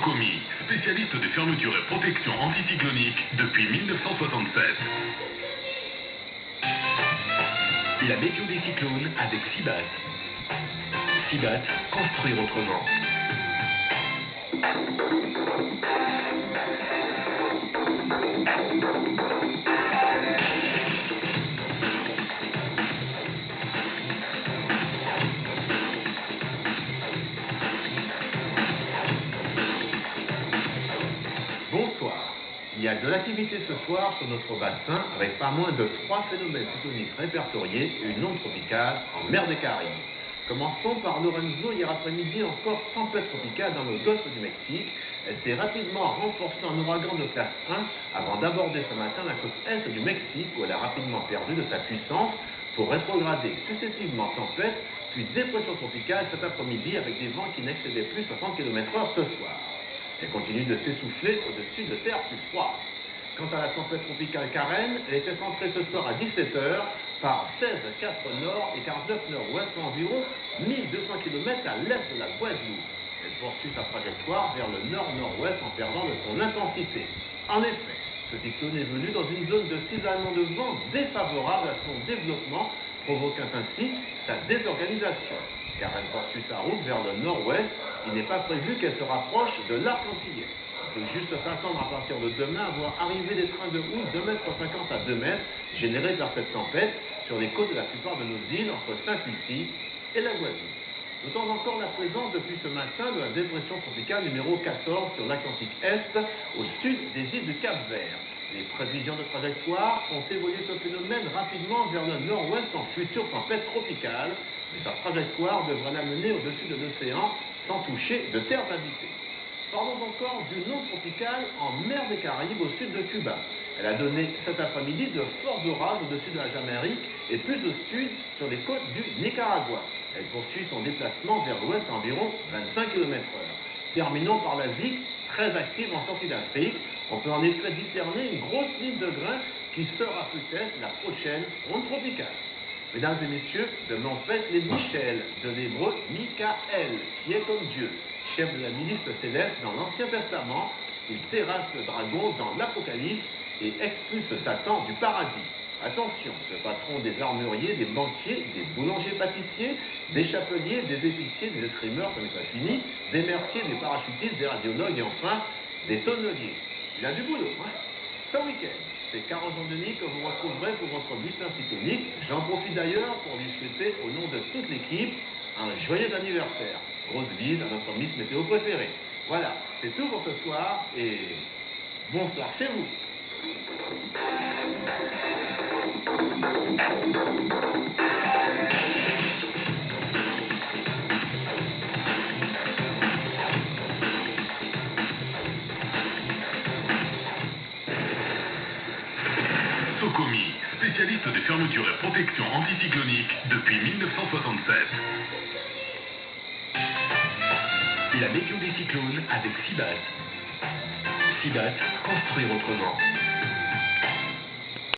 Socomi, spécialiste des fermetures et protections anticycloniques depuis 1967. La météo des cyclones avec Sibat. Sibat, construire autrement. Bonsoir. Il y a de l'activité ce soir sur notre bassin avec pas moins de 3 phénomènes cycloniques répertoriés et une onde tropicale en mer des Caraïbes. Commençons par Lorenzo. Hier après-midi, encore tempête tropicale dans le golfe du Mexique. Elle s'est rapidement renforcée en ouragan de classe 1 avant d'aborder ce matin la côte est du Mexique où elle a rapidement perdu de sa puissance pour rétrograder successivement tempête puis dépression tropicale cet après-midi avec des vents qui n'excédaient plus 60 km/h ce soir. Elle continue de s'essouffler au-dessus de terres plus froides. Quant à la tempête tropicale Karen, elle était centrée ce soir à 17h par 16,4 nord et 49 nord-ouest, environ 1200 km à l'est de la Guadeloupe. Elle poursuit sa trajectoire vers le nord-nord-ouest en perdant de son intensité. En effet, ce cyclone est venu dans une zone de cisaillement de vent défavorable à son développement, provoquant ainsi sa désorganisation. Car elle poursuit sa route vers le nord-ouest, il n'est pas prévu qu'elle se rapproche de l'arc antillais. On peut juste s'attendre à partir de demain à voir arriver des trains de houle de 1,50 m à 2 mètres générés par cette tempête sur les côtes de la plupart de nos îles entre Saint-Lucie et la Guadeloupe. Notons encore la présence depuis ce matin de la dépression tropicale numéro 14 sur l'Atlantique Est au sud des îles du Cap-Vert. Les prévisions de trajectoire font évoluer ce phénomène rapidement vers le nord-ouest en future tempête tropicale, mais sa trajectoire devrait l'amener au-dessus de l'océan sans toucher de terres habitées. Parlons encore d'une onde tropicale en mer des Caraïbes au sud de Cuba. Elle a donné cet après-midi de forts orages au-dessus de la Jamaïque et plus au sud sur les côtes du Nicaragua. Elle poursuit son déplacement vers l'ouest à environ 25 km/h. Terminons par l'Asie, très active en sortie d'Afrique. On peut en effet discerner une grosse ligne de grains qui sera peut-être la prochaine onde tropicale. Mesdames et messieurs, demain on fête les Michel, de l'hébreu Michael, qui est comme Dieu, chef de la milice céleste dans l'Ancien Testament. Il terrasse le dragon dans l'Apocalypse et expulse Satan du paradis. Attention, ce patron des armuriers, des banquiers, des boulangers-pâtissiers, des chapeliers, des épiciers, des escrimeurs, comme ça finit, des merciers, des parachutistes, des radiologues et enfin des tonneliers. Il a du boulot, hein? Ce week-end, c'est Carole Jean-Denis que vous retrouverez pour votre bulletin cyclonique. J'en profite d'ailleurs pour lui souhaiter, au nom de toute l'équipe, un joyeux anniversaire. Grosse bise à notre Miss Météo préférée. Voilà, c'est tout pour ce soir et bonsoir chez vous. Socomi, spécialiste des fermetures et protections anticycloniques depuis 1967. La météo des cyclones avec Sibat. Sibat, construire autrement.